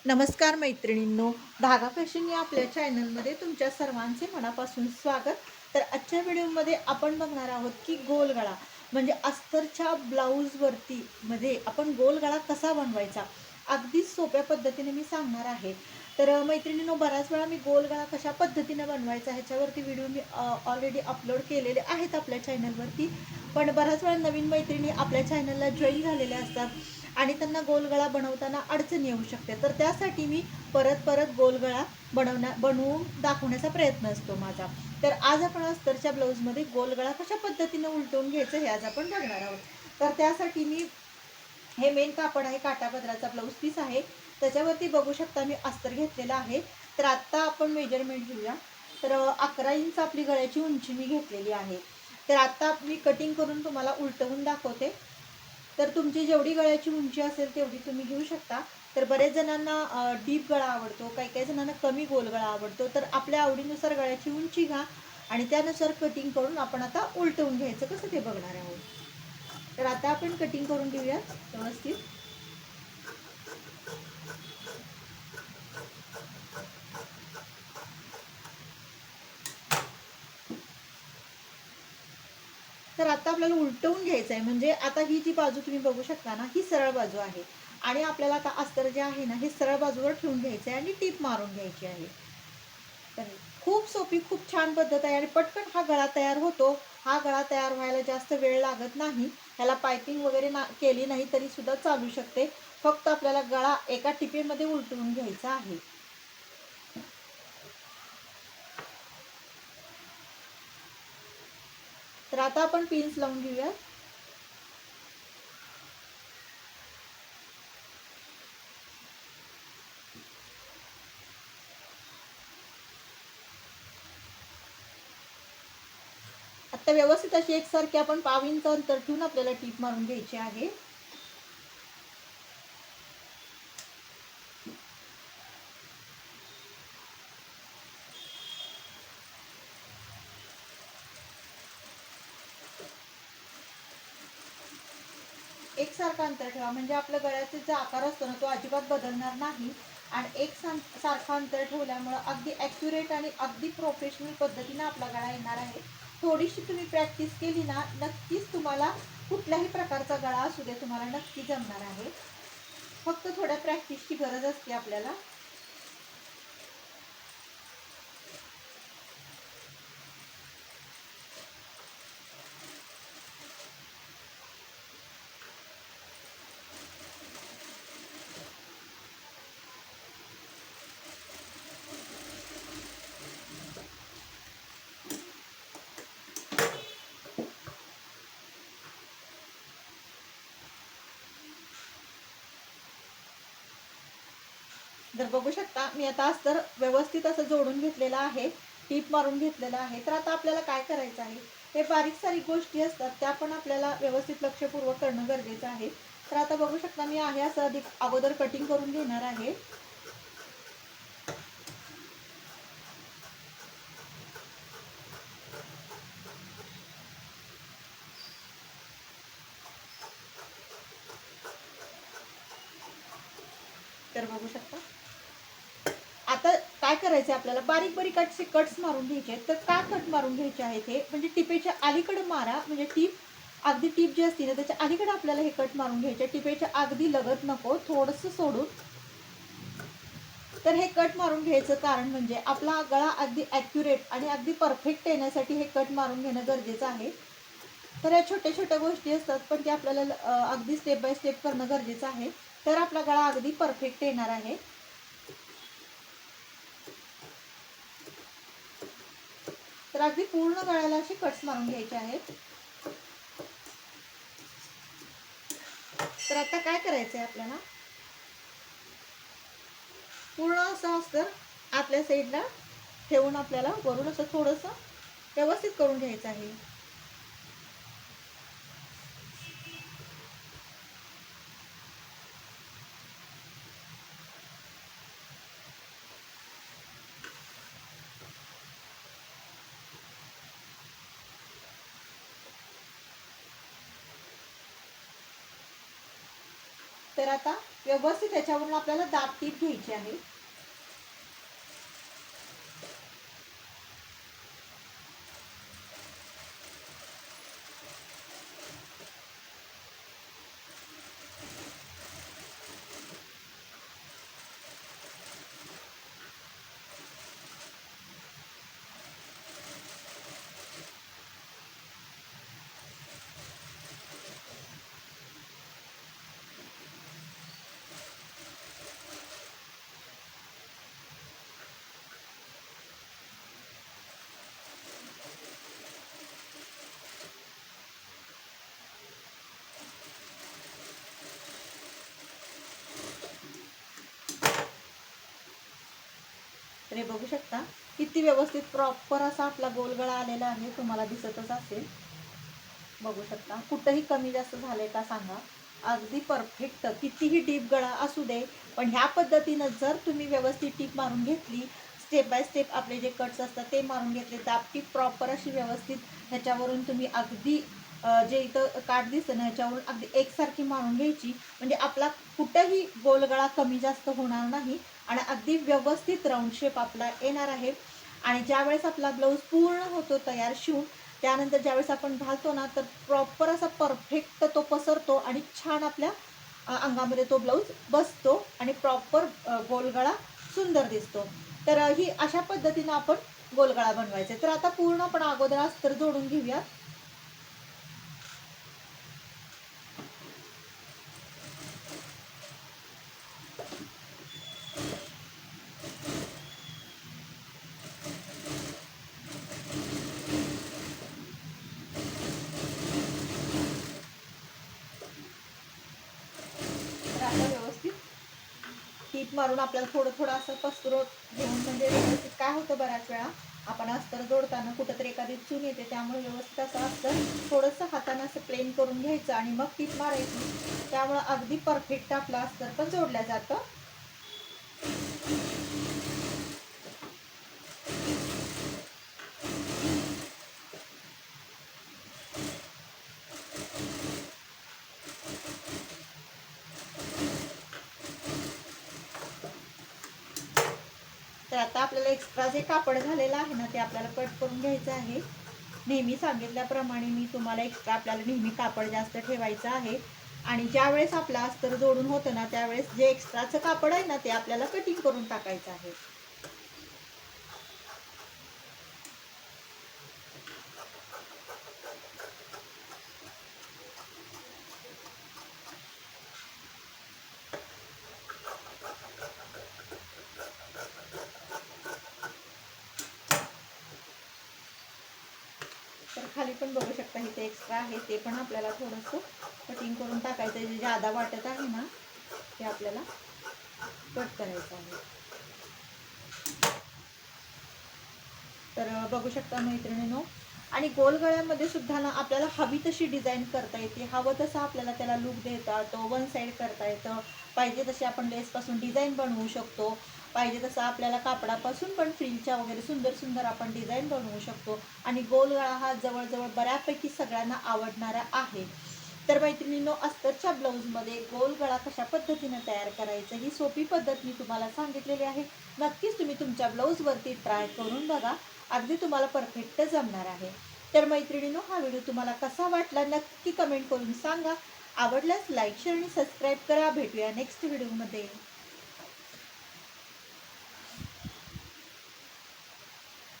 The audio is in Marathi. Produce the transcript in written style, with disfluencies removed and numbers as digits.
नमस्कार मैत्रिणींनो, धागा फॅशन या आपल्या चॅनलमध्ये तुमच्या सर्वांचे मनापासून स्वागत. तर आजच्या व्हिडिओमध्ये आपण बघणार आहोत की गोलगळा म्हणजे अस्तरच्या ब्लाऊजवरती मध्ये आपण गोलगळा कसा बनवायचा, अगदी सोप्या पद्धतीने मी सांगणार आहे. तर मैत्रिणींनो, बऱ्याच वेळा मी गोलगळा कशा पद्धतीने बनवायचा ह्याच्यावरती व्हिडिओ मी ऑलरेडी अपलोड केलेले आहेत आपल्या चॅनलवरती. पण बऱ्याच वेळा नवीन मैत्रिणी आपल्या चॅनलला जॉईन झालेल्या असतात आणि त्यांना गोलगळा बनवताना अडचण येऊ शकते. तर त्यासाठी मी परत परत गोलगळा बनवून दाखवण्याचा प्रयत्न असतो माझा. तर आज आपण अस्तरच्या ब्लाऊजमध्ये गोलगळा कशा पद्धतीने उलटवून घ्यायचं हे आज आपण बघणार आहोत. तर त्यासाठी मी हे मेन कापड आहे, काठापदराचा ब्लाऊज पीस आहे. त्याच्यावरती बघू शकता मी अस्तर घेतलेला आहे. तर आत्ता आपण मेजरमेंट घेऊया. तर 11 इंच आपली गळ्याची उंची मी घेतलेली आहे. तर आता मी कटिंग करून तुम्हाला उलटवून दाखवते. तर तुमची जेवढी गळ्याची उंची असेल तेवढी तुम्ही घेऊ शकता. तर बरेच जणांना डीप गळा आवडतो, काही काही जणांना कमी गोल गळा आवडतो. तर आपल्या आवडीनुसार गळ्याची उंची घ्या आणि त्यानुसार कटिंग करून आपण आता उलटवून घ्यायचं कसं ते बघणार आहोत. तर आता आपण कटिंग करून घेऊया व्यवस्थित. तर आता आपल्याला उलटवून घ्यायचं आहे, म्हणजे आता ही जी बाजू तुम्ही बघू शकता ना, ही सरळ बाजू आहे आणि आपल्याला आता अस्तर जे आहे ना, हे सरळ बाजूवर ठेवून घ्यायचं आहे आणि टीप मारून घ्यायची आहे. तर खूप सोपी, खूप छान पद्धत आहे आणि पटकन हा गळा तयार होतो. हा गळा तयार व्हायला जास्त वेळ लागत नाही. ह्याला पायपिंग वगैरे केली नाही तरी सुद्धा चालू शकते. फक्त आपल्याला गळा एका टिपेमध्ये उलटवून घ्यायचा आहे. तर आता आपण पिन्स लावून घेऊया. आता व्यवस्थित अशी एकसारखी आपण पाव इंच अंतर ठेवून आपल्याला टीप मारून घ्यायची आहे. एकसारखा अंतर ठेवा, म्हणजे आपल्या गळ्याचा जो आकार असतो ना तो अजिबात बदलणार नाही. आणि सारखा अंतर ठेवल्यामुळं अगदी ॲक्युरेट आणि अगदी प्रोफेशनल पद्धतीने आपला गळा येणार आहे. थोडीशी तुम्ही प्रॅक्टिस केली ना, नक्कीच तुम्हाला कुठल्याही प्रकारचा गळा असू दे तुम्हाला नक्की जमणार आहे. फक्त थोड्या प्रॅक्टिसची गरज असते आपल्याला. जर बघू शकता मी आता अस्तर व्यवस्थित असं जोडून घेतलेलं आहे, टीप मारून घेतलेलं आहे. तर आता आपल्याला काय करायचं आहे, हे बारीक सारीक गोष्टी असतात त्या पण आपल्याला व्यवस्थित लक्षपूर्वक करणं गरजेचं आहे. तर आता बघू शकता मी आहे असं अधिक अगोदर कटिंग करून घेणार आहे. तर बघू शकता आता काय करायचं आपल्याला, बारीक बारीक असे कट्स मारून घ्यायचे आहेत. तर का कट मारून घ्यायचे आहेत हे, म्हणजे टिपेच्या अलीकडे मारा, म्हणजे टीप जी असते ना त्याच्या अलीकडे आपल्याला हे कट मारून घ्यायचे. टिपेच्या अगदी लगत नको, थोडंसं सोडून. तर हे कट मारून घ्यायचं कारण म्हणजे आपला गळा अगदी ॲक्युरेट आणि अगदी परफेक्ट येण्यासाठी हे कट मारून घेणं गरजेचं आहे. तर या छोट्या छोट्या गोष्टी असतात पण ते आपल्याला अगदी स्टेप बाय स्टेप करणं गरजेचं आहे. तर आपला गळा अगदी परफेक्ट येणार आहे. तर अगदी पूर्ण गळ्याला असे कट्स मारून घ्यायचे आहेत. तर आता काय करायचं आहे आपल्याला, पूर्ण असं अस्तर आपल्या साईडला ठेवून आपल्याला वरून असं थोडंसं व्यवस्थित करून घ्यायचं आहे. तर आता व्यवस्थित त्याच्यावरून आपल्याला दाब टीप घ्यायची आहे. तर हे बघू शकता किती व्यवस्थित प्रॉपर असा आपला गोल गळा आलेला आहे, तुम्हाला दिसतच असेल. बघू शकता कुठंही कमी जास्त झाले का सांगा. अगदी परफेक्ट, कितीही डीप गळा असू दे, पण ह्या पद्धतीनं जर तुम्ही व्यवस्थित टीप मारून घेतली, स्टेप बाय स्टेप आपले जे कट्स असतात ते मारून घेतले, दाब टीप प्रॉपर अशी व्यवस्थित ह्याच्यावरून तुम्ही अगदी जे इथं काठ दिसतं ना ह्याच्यावरून अगदी एकसारखी मारून घ्यायची, म्हणजे आपला कुठंही गोलगळा कमी जास्त होणार नाही आणि अगदी व्यवस्थित राऊंड शेप आपला येणार आहे. आणि ज्यावेळेस आपला ब्लाऊज पूर्ण होतो तयार शिवून, त्यानंतर ज्यावेळेस आपण घालतो ना तर प्रॉपर असा परफेक्ट तो पसरतो आणि छान आपल्या अंगामध्ये तो ब्लाऊज बसतो आणि प्रॉपर गोलगळा सुंदर दिसतो. तर ही अशा पद्धतीनं आपण गोलगळा बनवायचा. तर आता पूर्ण आपण अगोदर अस्तर जोडून घेऊया. तर आता व्यवस्थित टीप मारून आपल्याला थोडं थोडं असं पसरत घेऊन, म्हणजे व्यवस्थित काय होतं बऱ्याच वेळा आपण अस्तर जोडताना कुठंतरी एखादी चून येते, त्यामुळे व्यवस्थित असं अस्तर थोडंसं हाताने असं प्लेन करून घ्यायचं आणि मग टीप मारायची. त्यामुळं अगदी परफेक्ट आपलं अस्तर पण जोडलं जातं. तर आता आपल्याला एक्स्ट्रा जे कापड झालेलं आहे ना ते आपल्याला कट करून घ्यायचं आहे. नेहमी सांगितल्याप्रमाणे मी तुम्हाला एक्स्ट्रा आपल्याला नेहमी कापड जास्त ठेवायचं आहे. आणि ज्यावेळेस आपलं अस्तर जोडून होतं ना त्यावेळेस जे एक्स्ट्राचं कापड आहे ना ते आपल्याला कटिंग करून टाकायचं आहे. तर खाली पण बघू शकता इथे एक्स्ट्रा आहे ते पण आपल्याला थोडंसं कटिंग करून टाकायचं. जे जादा वाटत आहे ना ते आपल्याला कट करायचं आहे. तर बघू शकता मैत्रिणींनो. आणि गोलगळ्यामध्ये सुद्धा ना आपल्याला हवी तशी डिझाईन करता येते, हवं तसं आपल्याला त्याला लुक देता येतो, वन साईड करता येतं. पाहिजे तशी आपण लेसपासून डिझाईन बनवू शकतो, पाहिजे तसं आपल्याला कापडापासून पण फ्रिलच्या वगैरे सुंदर सुंदर आपण डिझाईन बनवू शकतो. आणि गोलगळा हा जवळजवळ बऱ्यापैकी सगळ्यांना आवडणारा आहे. तर मैत्रिणींनो, अस्तरच्या ब्लाऊजमध्ये गोलगळा कशा पद्धतीने तयार करायचं ही सोपी पद्धत मी तुम्हाला सांगितलेली आहे. नक्कीच तुम्ही तुमच्या ब्लाऊजवरती ट्राय करून बघा, अगदी तुम्हाला परफेक्ट जमणार आहे. तर मैत्रिणींनो, हा व्हिडिओ तुम्हाला कसा वाटला नक्की कमेंट करून सांगा. आवडल्यास लाईक शेअर आणि सबस्क्राईब करा. भेटूया नेक्स्ट व्हिडिओमध्ये.